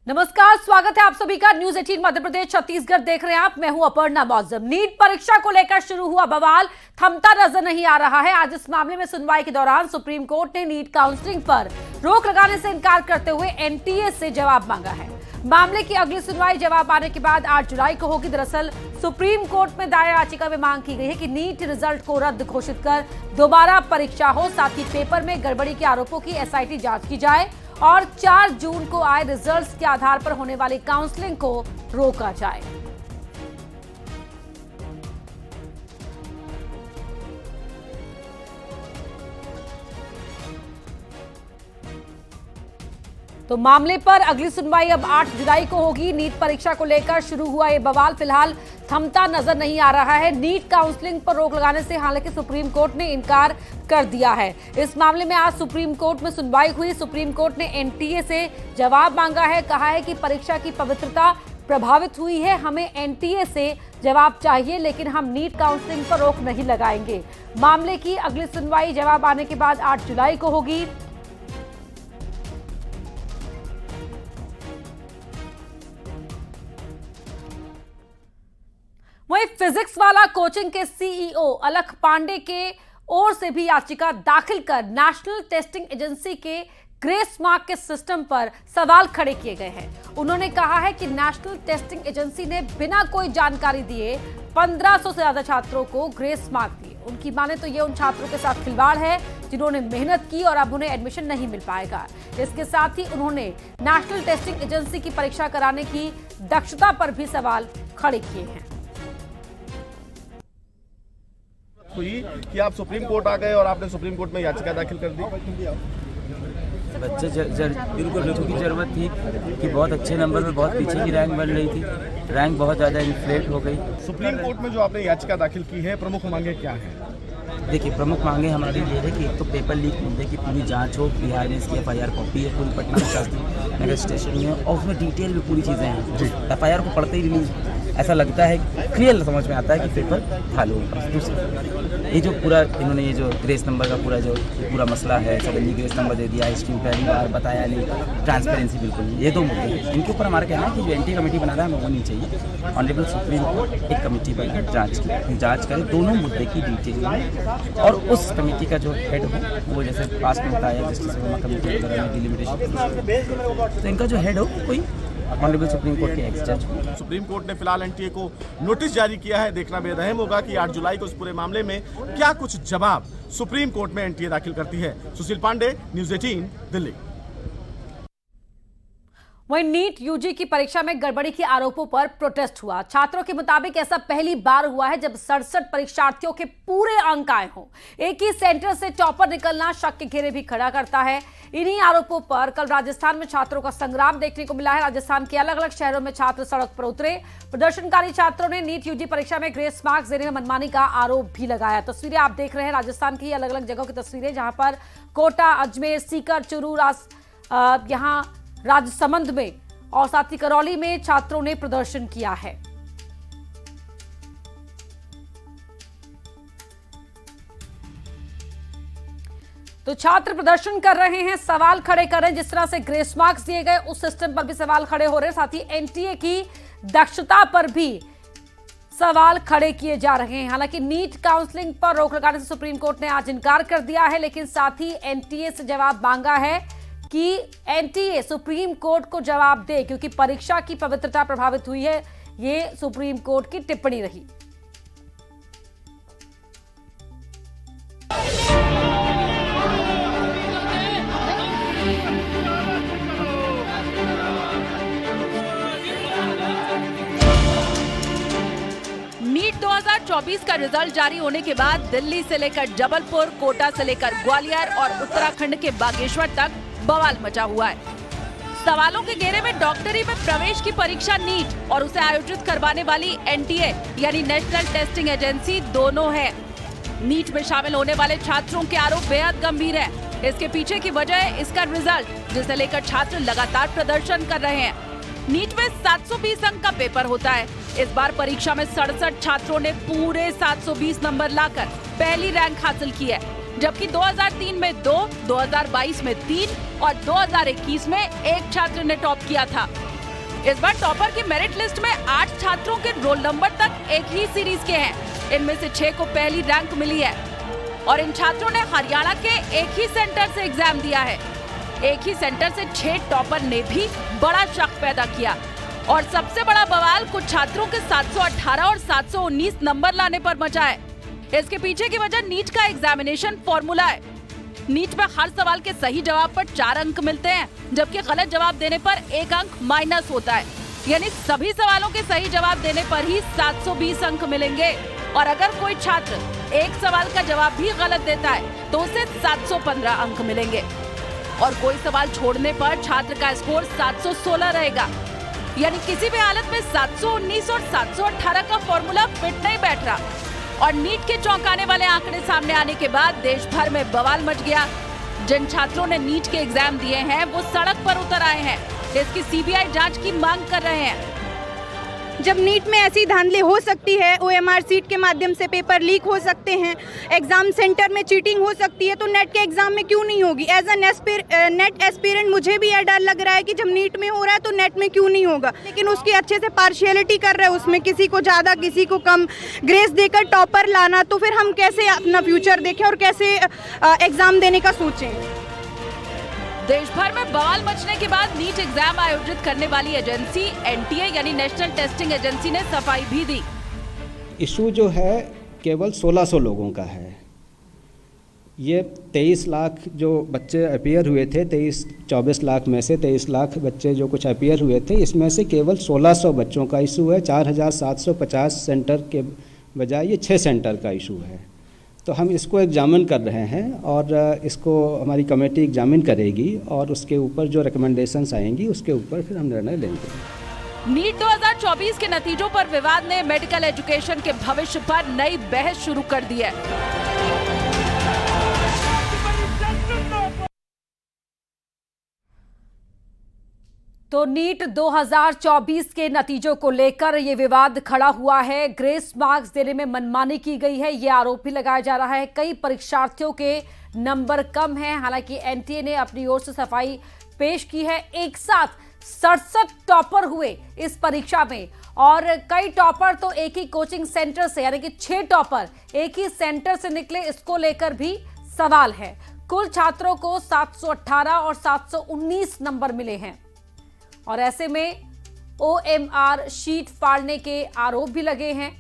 नमस्कार, स्वागत है आप सभी का न्यूज 18 मध्य प्रदेश छत्तीसगढ़ देख रहे हैं आप। मैं हूं अपर्णा मौजम। नीट परीक्षा को लेकर शुरू हुआ बवाल थमता नजर नहीं आ रहा है। आज इस मामले में सुनवाई के दौरान सुप्रीम कोर्ट ने नीट काउंसलिंग पर रोक लगाने से इनकार करते हुए एनटीए से जवाब मांगा है। मामले की अगली सुनवाई जवाब आने के बाद 8 जुलाई को होगी। दरअसल सुप्रीम कोर्ट में दायर याचिका में मांग की गई है कि नीट रिजल्ट को रद्द घोषित कर दोबारा परीक्षा हो, साथ ही पेपर में गड़बड़ी के आरोपों की एसआईटी जांच की जाए और 4 जून को आए रिजल्ट्स के आधार पर होने वाली काउंसलिंग को रोका जाए। तो मामले पर अगली सुनवाई अब 8 जुलाई को होगी। नीट परीक्षा को लेकर शुरू हुआ ये बवाल फिलहाल थमता नजर नहीं आ रहा है। नीट काउंसलिंग पर रोक लगाने से हालांकि सुप्रीम कोर्ट ने इनकार कर दिया है। इस मामले में आज सुप्रीम कोर्ट में सुनवाई हुई। सुप्रीम कोर्ट ने एनटीए से जवाब मांगा है। कहा है कि परीक्षा की पवित्रता प्रभावित हुई है, हमें एनटीए से जवाब चाहिए, लेकिन हम नीट काउंसलिंग पर रोक नहीं लगाएंगे। मामले की अगली सुनवाई जवाब आने के बाद 8 जुलाई को होगी। वहीं फिजिक्स वाला कोचिंग के सीईओ अलख पांडे के ओर से भी याचिका दाखिल कर नेशनल टेस्टिंग एजेंसी के ग्रेस मार्क के सिस्टम पर सवाल खड़े किए गए हैं। उन्होंने कहा है कि नेशनल टेस्टिंग एजेंसी ने बिना कोई जानकारी दिए 1500 से ज्यादा छात्रों को ग्रेस मार्क दिए। उनकी माने तो ये उन छात्रों के साथ खिलवाड़ है जिन्होंने मेहनत की और अब उन्हें एडमिशन नहीं मिल पाएगा। इसके साथ ही उन्होंने नेशनल टेस्टिंग एजेंसी की परीक्षा कराने की दक्षता पर भी सवाल खड़े किए हैं। हुई कि आप सुप्रीम कोर्ट आ गए और आपने सुप्रीम कोर्ट में याचिका दाखिल कर दी। बच्चों की जरूरत थी कि बहुत अच्छे नंबर में बहुत पीछे की रैंक बन रही थी, रैंक बहुत ज़्यादा इन्फ्लेट हो गई। सुप्रीम कोर्ट में जो आपने याचिका दाखिल की है, प्रमुख मांगे क्या हैं? देखिए, प्रमुख मांगे हमारी ये है कि एक तो पेपर लीक मुद्दे की पूरी जांच हो। बिहार में इसकी FIR कॉपी है पूरी पटना शास्त्री नगर स्टेशन में, और उसमें डिटेल में पूरी चीज़ें हैं। FIR को पढ़ते ही नहीं ऐसा लगता है, क्लियर समझ में आता है कि पेपर था लोगों का। दूसरा ये जो पूरा इन्होंने ये जो ग्रेस नंबर का पूरा मसला है, सडनली ग्रेस नंबर दे दिया, हिस्ट्री में पहली बार बताया नहीं, ट्रांसपेरेंसी बिल्कुल नहीं। ये 2 मुद्दे हैं। इनके ऊपर हमारा कहना है कि जो एंटी कमेटी बना रहा है हमें वो नहीं चाहिए। ऑनरेबल सुप्रीम कोर्ट एक कमेटी बनाकर जांच करे दोनों मुद्दे की डिटेल में, और उस कमेटी का जो हेड हो वो जैसे पास में होता है जस्टिस वर्मा कमेटी वगैरह में डिलिमिटेशन, तो इनका जो हेड हो कोई ऑनरेबल सुप्रीम कोर्ट के एक्स जज। सुप्रीम कोर्ट ने फिलहाल एनटीए को नोटिस जारी किया है। देखना बेरहम होगा कि 8 जुलाई को इस पूरे मामले में क्या कुछ जवाब सुप्रीम कोर्ट में एनटीए दाखिल करती है। सुशील पांडे, न्यूज 18, दिल्ली। वहीं नीट यूजी की परीक्षा में गड़बड़ी के आरोपों पर प्रोटेस्ट हुआ। छात्रों के मुताबिक ऐसा पहली बार हुआ है जब 67 परीक्षार्थियों के पूरे अंक आए हों। एक ही सेंटर से टॉपर निकलना शक के घेरे भी खड़ा करता है। इन्हीं आरोपों पर कल राजस्थान में छात्रों का संग्राम देखने को मिला है। राजस्थान के अलग अलग शहरों में छात्र सड़क पर उतरे। प्रदर्शनकारी छात्रों ने नीट यूजी परीक्षा में ग्रेस मार्क्स देने में मनमानी का आरोप भी लगाया। तस्वीरें आप देख रहे हैं राजस्थान की अलग अलग जगहों की तस्वीरें, जहां पर कोटा, अजमेर, सीकर, चुरू, यहाँ राजसमंद में और साथ ही करौली में छात्रों ने प्रदर्शन किया है। तो छात्र प्रदर्शन कर रहे हैं, सवाल खड़े कर रहे हैं। जिस तरह से ग्रेस मार्क्स दिए गए उस सिस्टम पर भी सवाल खड़े हो रहे हैं, साथ ही एनटीए की दक्षता पर भी सवाल खड़े किए जा रहे हैं। हालांकि नीट काउंसलिंग पर रोक लगाने से सुप्रीम कोर्ट ने आज इनकार कर दिया है, लेकिन साथ ही एनटीए से जवाब मांगा है कि एनटीए सुप्रीम कोर्ट को जवाब दे, क्योंकि परीक्षा की पवित्रता प्रभावित हुई है। ये सुप्रीम कोर्ट की टिप्पणी रही। नीट 2024 का रिजल्ट जारी होने के बाद दिल्ली से लेकर जबलपुर, कोटा से लेकर ग्वालियर और उत्तराखंड के बागेश्वर तक बवाल मचा हुआ है। सवालों के घेरे में डॉक्टरी में प्रवेश की परीक्षा नीट और उसे आयोजित करवाने वाली एनटीए यानी नेशनल टेस्टिंग एजेंसी दोनों है। नीट में शामिल होने वाले छात्रों के आरोप बेहद गंभीर है। इसके पीछे की वजह है इसका रिजल्ट, जिसे लेकर छात्र लगातार प्रदर्शन कर रहे हैं। नीट में 720 अंक का पेपर होता है। इस बार परीक्षा में 67 छात्रों ने पूरे 720 नंबर लाकर पहली रैंक हासिल की है, जबकि 2003 में 2, 2022 में 3 और 2021 में 1 छात्र ने टॉप किया था। इस बार टॉपर की मेरिट लिस्ट में 8 छात्रों के रोल नंबर तक एक ही सीरीज के हैं। इनमें से 6 को पहली रैंक मिली है और इन छात्रों ने हरियाणा के एक ही सेंटर से एग्जाम दिया है। एक ही सेंटर से 6 टॉपर ने भी बड़ा शक पैदा किया और सबसे बड़ा बवाल कुछ छात्रों के 718 और 719 नंबर लाने पर मचा है। इसके पीछे की वजह नीट का एग्जामिनेशन फॉर्मूला है। नीट में हर सवाल के सही जवाब पर 4 अंक मिलते हैं, जबकि गलत जवाब देने पर 1 अंक माइनस होता है। यानी सभी सवालों के सही जवाब देने पर ही 720 अंक मिलेंगे और अगर कोई छात्र एक सवाल का जवाब भी गलत देता है तो उसे 715 अंक मिलेंगे और कोई सवाल छोड़ने पर छात्र का स्कोर 716 रहेगा। यानी किसी भी हालत में 719 और 718 का फॉर्मूला फिट नहीं बैठ रहा और नीट के चौंकाने वाले आंकड़े सामने आने के बाद देश भर में बवाल मच गया। जिन छात्रों ने नीट के एग्जाम दिए हैं वो सड़क पर उतर आए हैं, इसकी सीबीआई जांच की मांग कर रहे हैं। जब नीट में ऐसी धांधली हो सकती है, ओएमआर सीट के माध्यम से पेपर लीक हो सकते हैं, एग्जाम सेंटर में चीटिंग हो सकती है, तो नेट के एग्जाम में क्यों नहीं होगी? एज अ नेट एस्पिरेंट मुझे भी यह डर लग रहा है कि जब नीट में हो रहा है तो नेट में क्यों नहीं होगा। लेकिन उसकी अच्छे से पार्शियलिटी कर रहे हैं, उसमें किसी को ज़्यादा किसी को कम ग्रेस देकर टॉपर लाना, तो फिर हम कैसे अपना फ्यूचर देखें और कैसे एग्जाम देने का सोचें। देश भर में बवाल मचने के बाद नीट एग्जाम आयोजित करने वाली एजेंसी एनटीए यानी नेशनल टेस्टिंग एजेंसी ने सफाई भी दी। इशू जो है केवल 1600 लोगों का है। ये 23 लाख जो बच्चे अपीयर हुए थे, 24 लाख में से 23 लाख बच्चे जो कुछ अपीयर हुए थे, इसमें से केवल 1600 बच्चों का इशू है। 4750 सेंटर के बजाय ये 6 सेंटर का इशू है। तो हम इसको एग्जामिन कर रहे हैं और इसको हमारी कमेटी एग्जामिन करेगी और उसके ऊपर जो रिकमेंडेशंस आएंगी उसके ऊपर फिर हम निर्णय लेंगे। नीट 2024 के नतीजों पर विवाद ने मेडिकल एजुकेशन के भविष्य पर नई बहस शुरू कर दी है। तो नीट 2024 के नतीजों को लेकर ये विवाद खड़ा हुआ है। ग्रेस मार्क्स देने में मनमानी की गई है, ये आरोप भी लगाया जा रहा है। कई परीक्षार्थियों के नंबर कम हैं। हालांकि एनटीए ने अपनी ओर से सफाई पेश की है। एक साथ 67 टॉपर हुए इस परीक्षा में और कई टॉपर तो एक ही कोचिंग सेंटर से, यानी कि 6 टॉपर एक ही सेंटर से निकले, इसको लेकर भी सवाल है। कुल छात्रों को 718 और 719 नंबर मिले हैं और ऐसे में ओएमआर शीट फाड़ने के आरोप भी लगे हैं।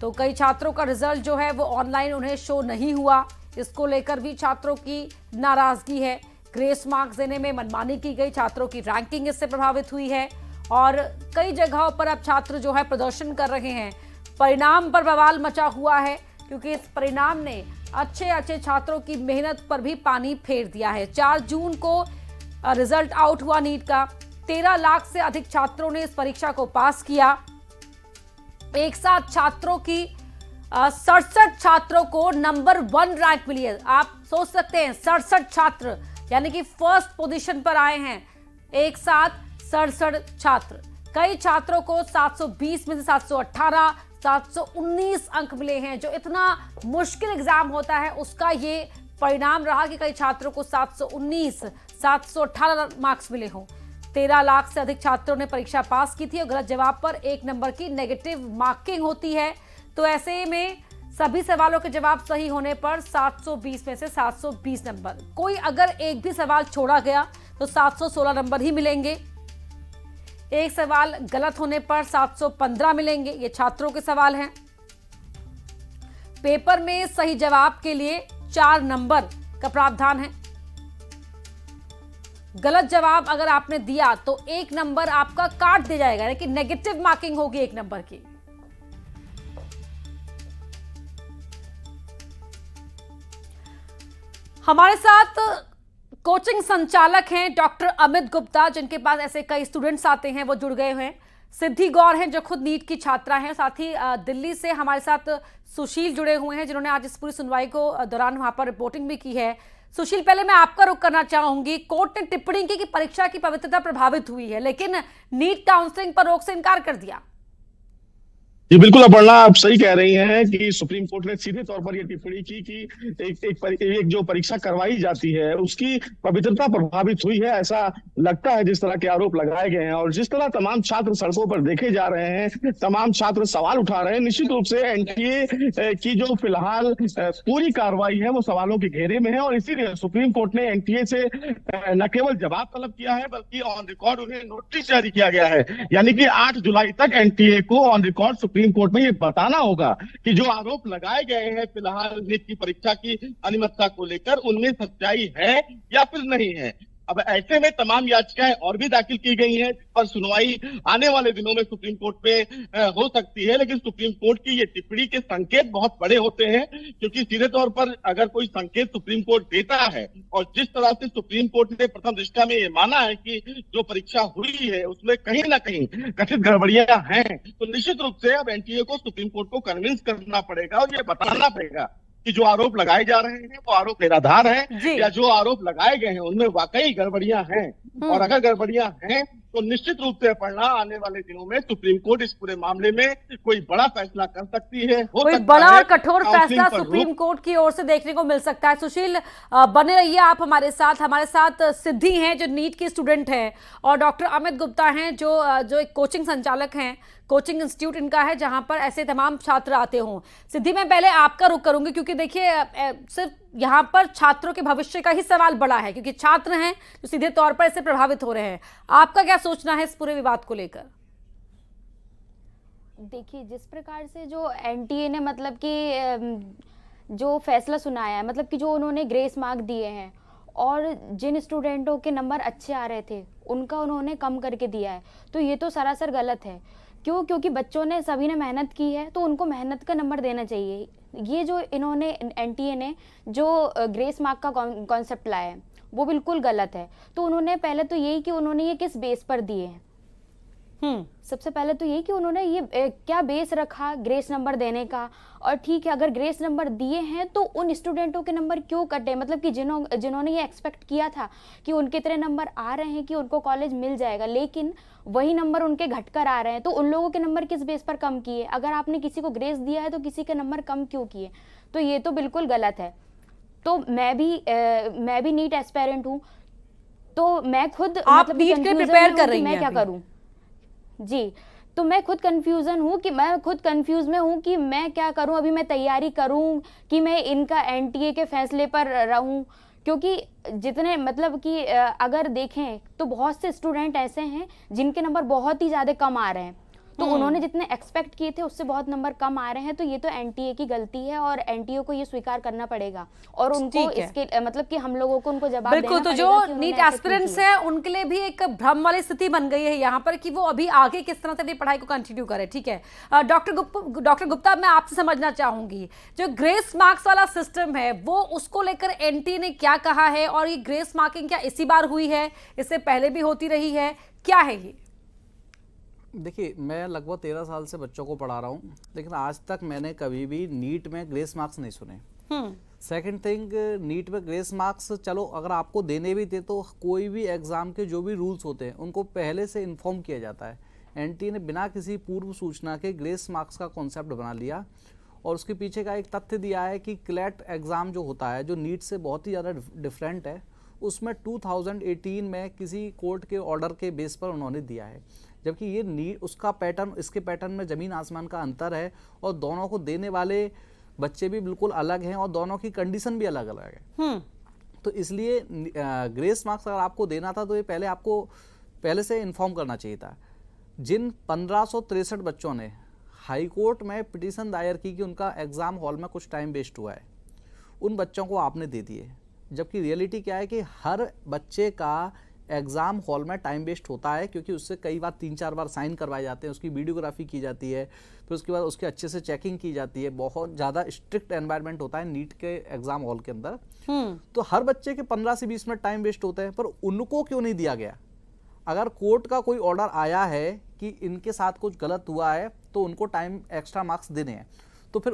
तो कई छात्रों का रिजल्ट जो है वो ऑनलाइन उन्हें शो नहीं हुआ, इसको लेकर भी छात्रों की नाराजगी है। ग्रेस मार्क्स देने में मनमानी की गई, छात्रों की रैंकिंग इससे प्रभावित हुई है और कई जगहों पर अब छात्र जो है प्रदर्शन कर रहे हैं। परिणाम पर बवाल मचा हुआ है क्योंकि इस परिणाम ने अच्छे छात्रों की मेहनत पर भी पानी फेर दिया है। 4 जून को रिजल्ट आउट हुआ नीट का। 13 लाख से अधिक छात्रों ने इस परीक्षा को पास किया। एक साथ छात्रों की 67 छात्रों को नंबर 1 रैंक मिली है। आप सोच सकते हैं 67 छात्र यानी कि फर्स्ट पोजीशन पर आए हैं। एक साथ 67 छात्र। कई छात्रों को 720 में से 718, 719 अंक मिले हैं। जो इतना मुश्किल एग्जाम होता है उसका ये परिणाम रहा कि कई छात्रों को 719, 718 मार्क्स मिले हों। 13 लाख से अधिक छात्रों ने परीक्षा पास की थी और गलत जवाब पर 1 नंबर की नेगेटिव मार्किंग होती है। तो ऐसे में सभी सवालों के जवाब सही होने पर 720 में से 720 नंबर। कोई अगर एक भी सवाल छोड़ा गया तो 716 नंबर ही मिलेंगे। एक सवाल गलत होने पर 715 मिलेंगे। ये छात्रों के सवाल हैं। पेपर में सही जवाब के लिए 4 नंबर का प्रावधान है। गलत जवाब अगर आपने दिया तो 1 नंबर आपका काट दिया जाएगा, यानी कि नेगेटिव मार्किंग होगी 1 नंबर की। हमारे साथ कोचिंग संचालक हैं डॉक्टर अमित गुप्ता, जिनके पास ऐसे कई स्टूडेंट्स आते हैं, वो जुड़ गए हैं। सिद्धि गौर हैं जो खुद नीट की छात्रा हैं। साथ ही दिल्ली से हमारे साथ सुशील जुड़े हुए हैं जिन्होंने आज इस पूरी सुनवाई को दौरान वहां पर रिपोर्टिंग भी की है। सुशील, पहले मैं आपका रुख करना चाहूंगी। कोर्ट ने टिप्पणी की कि परीक्षा की पवित्रता प्रभावित हुई है, लेकिन नीट काउंसलिंग पर रोक से इनकार कर दिया। जी बिल्कुल अपर्णा, आप सही कह रही हैं कि सुप्रीम कोर्ट ने सीधे तौर पर यह टिप्पणी की कि एक जो परीक्षा करवाई जाती है उसकी पवित्रता प्रभावित हुई है, ऐसा लगता है जिस तरह के आरोप लगाए गए हैं। और जिस तरह तमाम छात्र सड़कों पर देखे जा रहे हैं, तमाम छात्र सवाल उठा रहे हैं, निश्चित रूप से एनटीए की जो फिलहाल पूरी कार्रवाई है वो सवालों के घेरे में है। और इसीलिए सुप्रीम कोर्ट ने एनटीए से न केवल जवाब तलब किया है बल्कि ऑन रिकॉर्ड उन्हें नोटिस जारी किया गया है। यानी कि 8 जुलाई तक एनटीए को ऑन रिकॉर्ड सुप्रीम कोर्ट में ये बताना होगा कि जो आरोप लगाए गए हैं फिलहाल नीट की परीक्षा की अनियमितता को लेकर उनमें सच्चाई है या फिर नहीं है। अब ऐसे में तमाम याचिकाएं और भी दाखिल की गई हैं, जिस पर सुनवाई आने वाले दिनों में सुप्रीम कोर्ट में हो सकती है। लेकिन सुप्रीम कोर्ट की ये टिप्पणी के संकेत बहुत बड़े होते हैं, क्योंकि सीधे तौर पर अगर कोई संकेत सुप्रीम कोर्ट देता है और जिस तरह से सुप्रीम कोर्ट ने प्रथम दृष्टया में ये माना है कि जो परीक्षा हुई है उसमें कहीं ना कहीं कथित गड़बड़ियां हैं, तो निश्चित रूप से अब एनटीए को सुप्रीम कोर्ट को कन्विंस करना पड़ेगा और ये बताना पड़ेगा कि जो आरोप लगाए जा रहे हैं वो आरोप निराधार है या जो आरोप लगाए गए हैं उनमें वाकई गड़बड़ियां हैं। और अगर गड़बड़ियां हैं तो निश्चित रूप से पढ़ना आने वाले दिनों में सुप्रीम कोर्ट इस पूरे मामले में कोई बड़ा फैसला कर सकती है। कोई बड़ा और कठोर फैसला सुप्रीम कोर्ट की ओर से देखने को मिल सकता है। सुशील, बने रहिए आप हमारे साथ सिद्धि हैं जो नीट की स्टूडेंट हैं और डॉक्टर अमित गुप्ता हैं जो एक कोचिंग संचालक हैं, कोचिंग इंस्टीट्यूट इनका है जहां पर ऐसे तमाम छात्र आते हों। सिद्धि, मैं पहले आपका रुख करूंगी क्योंकि देखिए सिर्फ यहाँ पर छात्रों के भविष्य का ही सवाल बड़ा है, क्योंकि छात्र हैं जो सीधे तौर पर इससे प्रभावित हो रहे हैं। आपका क्या सोचना है इस पूरे विवाद को लेकर? देखिए, जिस प्रकार से जो एनटीए ने मतलब कि जो फैसला सुनाया है, मतलब कि जो उन्होंने ग्रेस मार्क दिए हैं और जिन स्टूडेंटों के नंबर अच्छे आ रहे थे उनका उन्होंने कम करके दिया है, तो ये तो सरासर गलत है। क्यों? क्योंकि बच्चों ने सभी ने मेहनत की है तो उनको मेहनत का नंबर देना चाहिए। ये जो इन्होंने एनटीए ने जो ग्रेस मार्क का कॉन्सेप्ट लाया है वो बिल्कुल गलत है। तो उन्होंने पहले तो यही कि उन्होंने ये किस बेस पर दिए हैं। सबसे पहले तो यही कि उन्होंने ये क्या बेस रखा ग्रेस नंबर देने का। और ठीक है, अगर ग्रेस नंबर दिए हैं तो उन स्टूडेंटों के नंबर क्यों कटे? मतलब कि जिन्होंने ये एक्सपेक्ट किया था कि उनके इतने नंबर आ रहे हैं कि उनको कॉलेज मिल जाएगा, लेकिन वही नंबर उनके घटकर आ रहे हैं, तो उन लोगों के नंबर किस बेस पर कम किए? अगर आपने किसी को ग्रेस दिया है तो किसी के नंबर कम क्यों किए? तो ये तो बिल्कुल गलत है। तो मैं भी नीट एस्पायरेंट हूँ, तो मैं खुद आप नीट के प्रिपेयर कर रही हैं, मैं क्या करूँ जी। तो मैं खुद कंफ्यूज में हूँ कि मैं क्या करूँ। अभी मैं तैयारी करूँ कि मैं इनका एनटीए के फैसले पर रहूँ, क्योंकि जितने मतलब कि अगर देखें तो बहुत से स्टूडेंट ऐसे हैं जिनके नंबर बहुत ही ज़्यादा कम आ रहे हैं, तो उन्होंने जितने एक्सपेक्ट किए थे उससे बहुत नंबर कम आ रहे हैं। तो ये तो एनटीए की गलती है और एनटीए को ये स्वीकार करना पड़ेगा और उनको इसके मतलब कि हम लोगों को उनको जवाब बिल्कुल। तो जो नीट एस्पिरेंट्स हैं उनके लिए भी एक भ्रम वाली स्थिति बन गई है यहाँ पर कि वो अभी आगे किस तरह से अपनी पढ़ाई को कंटिन्यू करें। ठीक है डॉक्टर गुप्ता, मैं आपसे समझना चाहूंगी जो ग्रेस मार्क्स वाला सिस्टम है वो उसको लेकर एनटीए ने क्या कहा है, और ये ग्रेस मार्किंग क्या इसी बार हुई है, इससे पहले भी होती रही है, क्या है ये? देखिए, मैं लगभग 13 साल से बच्चों को पढ़ा रहा हूँ, लेकिन आज तक मैंने कभी भी नीट में ग्रेस मार्क्स नहीं सुने। सेकंड थिंग, नीट में ग्रेस मार्क्स चलो अगर आपको देने भी थे तो कोई भी एग्ज़ाम के जो भी रूल्स होते हैं उनको पहले से इन्फॉर्म किया जाता है। एनटीए ने बिना किसी पूर्व सूचना के ग्रेस मार्क्स का कॉन्सेप्ट बना लिया और उसके पीछे का एक तथ्य दिया है कि क्लैट एग्ज़ाम जो होता है, जो नीट से बहुत ही ज़्यादा डिफरेंट है, उसमें 2018 में किसी कोर्ट के ऑर्डर के बेस पर उन्होंने दिया है, जबकि ये नीट उसका पैटर्न, इसके पैटर्न में ज़मीन आसमान का अंतर है और दोनों को देने वाले बच्चे भी बिल्कुल अलग हैं और दोनों की कंडीशन भी अलग अलग है। तो इसलिए ग्रेस मार्क्स अगर आपको देना था तो ये पहले आपको पहले से इन्फॉर्म करना चाहिए था। जिन 1563 बच्चों ने हाई कोर्ट में पिटीशन दायर की कि उनका एग्ज़ाम हॉल में कुछ टाइम वेस्ट हुआ है, उन बच्चों को आपने दे दिए, जबकि रियलिटी क्या है कि हर बच्चे का एग्ज़ाम हॉल में टाइम वेस्ट होता है, क्योंकि उससे कई बार 3-4 बार साइन करवाए जाते हैं, उसकी वीडियोग्राफी की जाती है, फिर उसके बाद उसके अच्छे से चेकिंग की जाती है। बहुत ज़्यादा स्ट्रिक्ट एनवायरनमेंट होता है नीट के एग्ज़ाम हॉल के अंदर। तो हर बच्चे के 15 से 20 मिनट टाइम वेस्ट होते हैं, पर उनको क्यों नहीं दिया गया? अगर कोर्ट का कोई ऑर्डर आया है कि इनके साथ कुछ गलत हुआ है तो उनको टाइम एक्स्ट्रा मार्क्स देने हैं, तो फिर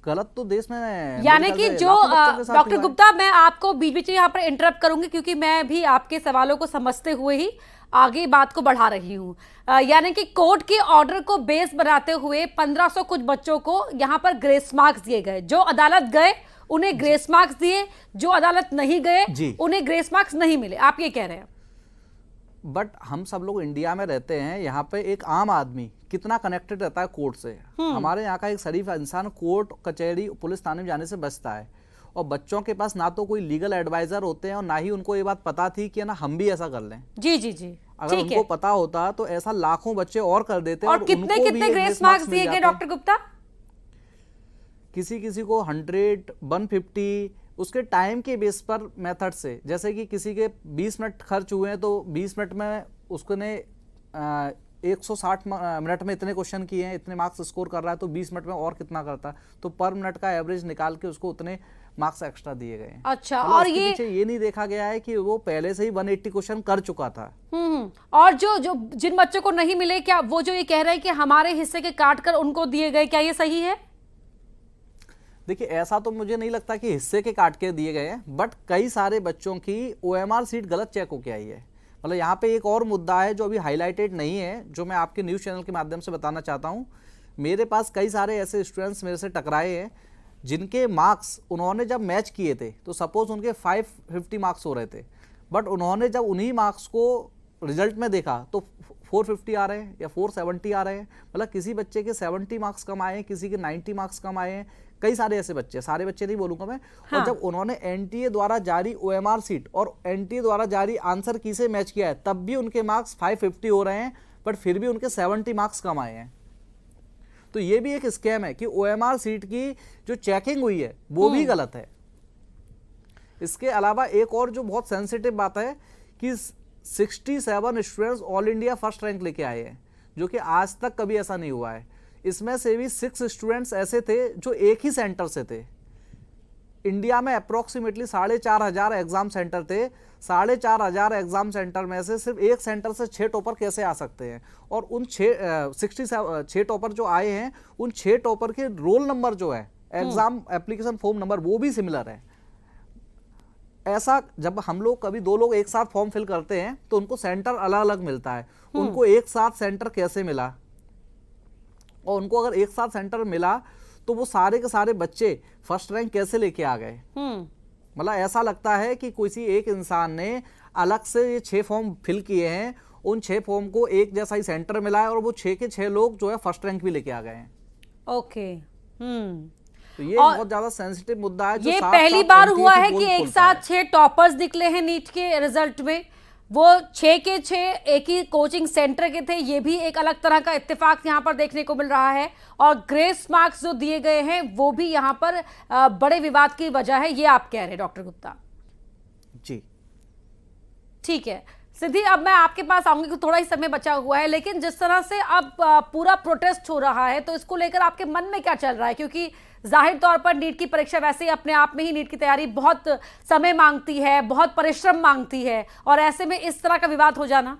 गलत तो देश में यानी कि जो डॉक्टर गुप्ता, मैं आपको बीच बीच में यहाँ पर इंटरप्ट करूंगी क्योंकि मैं भी आपके सवालों को समझते हुए ही आगे बात को बढ़ा रही हूँ। यानी कि कोर्ट के ऑर्डर को बेस बनाते हुए 1500 कुछ बच्चों को यहाँ पर ग्रेस मार्क्स दिए गए। जो अदालत गए उन्हें ग्रेस मार्क्स दिए, जो अदालत नहीं गए उन्हें ग्रेस मार्क्स नहीं मिले, आप ये कह रहे हैं। बट हम सब लोग इंडिया में रहते हैं, यहाँ पे एक आम आदमी कितना कनेक्टेड रहता है कोर्ट से। हमारे यहाँ का एक शरीफ इंसान कोर्ट कचहरी पुलिस थाने में जाने से बचता है, और बच्चों के पास ना तो कोई लीगल एडवाइजर होते हैं और ना ही उनको ये बात पता थी कि ना हम भी ऐसा कर लें। जी जी जी, अगर उनको पता होता तो ऐसा लाखों बच्चे और कर देते। और कितने कितने ग्रेस मार्क्स दिए गए डॉक्टर गुप्ता? किसी किसी को 100, 150 उसके टाइम के बेस पर मेथड से, जैसे कि किसी के 20 मिनट खर्च हुए हैं तो 20 मिनट में उसको ने 160 मिनट में इतने क्वेश्चन किए हैं, इतने मार्क्स स्कोर कर रहा है, तो 20 मिनट में और कितना करता है, तो पर मिनट का एवरेज निकाल के उसको उतने मार्क्स एक्स्ट्रा दिए गए हैं। अच्छा, और ये नहीं देखा गया है कि वो पहले से ही 180 क्वेश्चन कर चुका था। और जो जिन बच्चों को नहीं मिले, क्या वो जो ये कह रहे हैं कि हमारे हिस्से के काट कर उनको दिए गए, क्या ये सही है? देखिए, ऐसा तो मुझे नहीं लगता कि हिस्से के काट के दिए गए हैं, बट कई सारे बच्चों की OMR सीट गलत चेक होके आई है। मतलब यहाँ पे एक और मुद्दा है जो अभी हाईलाइटेड नहीं है, जो मैं आपके न्यूज़ चैनल के माध्यम से बताना चाहता हूँ। मेरे पास कई सारे ऐसे स्टूडेंट्स मेरे से टकराए हैं जिनके मार्क्स उन्होंने जब मैच किए थे तो सपोज उनके 550 मार्क्स हो रहे थे, बट उन्होंने जब उन्हीं मार्क्स को रिजल्ट में देखा तो 450 आ रहे हैं या 470 आ रहे हैं। मतलब किसी बच्चे के 70 मार्क्स कम आए हैं, किसी के 90 मार्क्स कम आए हैं। कई सारे ऐसे बच्चे, सारे बच्चे नहीं बोलूंगा मैं। हाँ। और जब उन्होंने NTA द्वारा जारी OMR सीट और NTA द्वारा जारी आंसर की से मैच किया है, तब भी उनके मार्क्स 550 हो रहे हैं, बट फिर भी उनके 70 मार्क्स कम आए हैं। तो ये भी एक स्कैम है कि OMR सीट की जो चेकिंग हुई है वो भी गलत है। इसके अलावा एक और जो बहुत सेंसिटिव बात है कि 67 students all India first rank लेके आए हैं, जो कि आज तक कभी ऐसा नहीं हुआ है। इसमें से भी 6 स्टूडेंट्स ऐसे थे जो एक ही सेंटर से थे। इंडिया में अप्रोक्सीमेटली 4500 एग्जाम सेंटर थे। 4500 एग्जाम सेंटर में से सिर्फ एक सेंटर से 6 टॉपर कैसे आ सकते हैं? और उन 6 टॉपर जो आए हैं, उन 6 टॉपर के रोल नंबर जो है, एग्जाम एप्लीकेशन फॉर्म नंबर, वो भी सिमिलर है। ऐसा जब हम लोग कभी 2 लोग एक साथ फॉर्म फिल करते हैं तो उनको सेंटर अलग अलग मिलता है। उनको एक साथ सेंटर कैसे मिला? और उनको अगर एक साथ सेंटर मिला तो वो सारे के सारे बच्चे फर्स्ट रैंक कैसे लेके आ गए? मतलब ऐसा लगता है कि किसी एक इंसान ने अलग से ये 6 फॉर्म फिल किए हैं, उन 6 फॉर्म को एक जैसा ही सेंटर मिला है और वो 6 के 6 लोग जो है फर्स्ट रैंक भी लेके आ गए हैं। ओके। तो ये बहुत ज्यादा सेंसिटिव मुद्दा है। ये पहली बार हुआ है कि एक साथ 6 टॉपर्स निकले हैं नीट के रिजल्ट में। वो 6 के 6 एक ही कोचिंग सेंटर के थे। ये भी एक अलग तरह का इत्तेफाक यहाँ पर देखने को मिल रहा है। और ग्रेस मार्क्स जो दिए गए हैं वो भी यहाँ पर बड़े विवाद की वजह है, ये आप कह रहे हैं डॉक्टर गुप्ता? जी ठीक है सिद्धि, अब मैं आपके पास आऊंगी कि थोड़ा ही समय बचा हुआ है, लेकिन जिस तरह से अब पूरा प्रोटेस्ट हो रहा है तो इसको लेकर आपके मन में क्या चल रहा है? क्योंकि जाहिर तौर पर नीट की परीक्षा वैसे ही अपने आप में ही, नीट की तैयारी बहुत समय मांगती है, बहुत परिश्रम मांगती है, और ऐसे में इस तरह का विवाद हो जाना,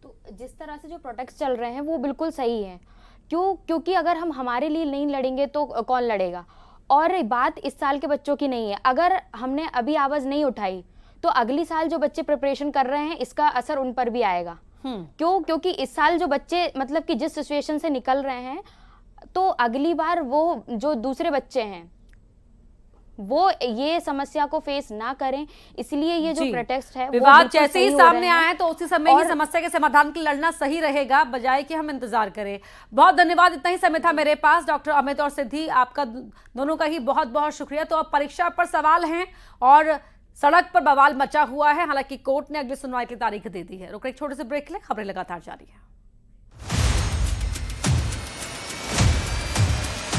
तो जिस तरह से जो प्रोटेस्ट चल रहे हैं वो बिल्कुल सही है। क्योंकि अगर हम हमारे लिए नहीं लड़ेंगे तो कौन लड़ेगा? और बात इस साल के बच्चों की नहीं है। अगर हमने अभी आवाज़ नहीं उठाई तो अगली साल जो बच्चे प्रिपरेशन कर रहे हैं इसका असर उन पर भी आएगा। क्योंकि इस साल जो बच्चे मतलब कि जिस सिचुएशन से निकल रहे हैं, तो अगली बार वो जो दूसरे बच्चे हैं वो ये समस्या को फेस ना करें, इसलिए ये जो प्रोटेस्ट है विवाद जैसे ही सामने आया है तो उसी समय ही समस्या के समाधान के लिए लड़ना सही रहेगा, बजाय कि हम इंतजार करें। बहुत धन्यवाद, इतना ही समय था मेरे पास। डॉक्टर अमित और सिद्धि, आपका दोनों का ही बहुत बहुत शुक्रिया। तो अब परीक्षा पर सवाल हैं और सड़क पर बवाल मचा हुआ है। हालांकि कोर्ट ने अगली सुनवाई की तारीख दे दी है। रुक एक छोटे से ब्रेक ले, खबरें लगातार जारी है।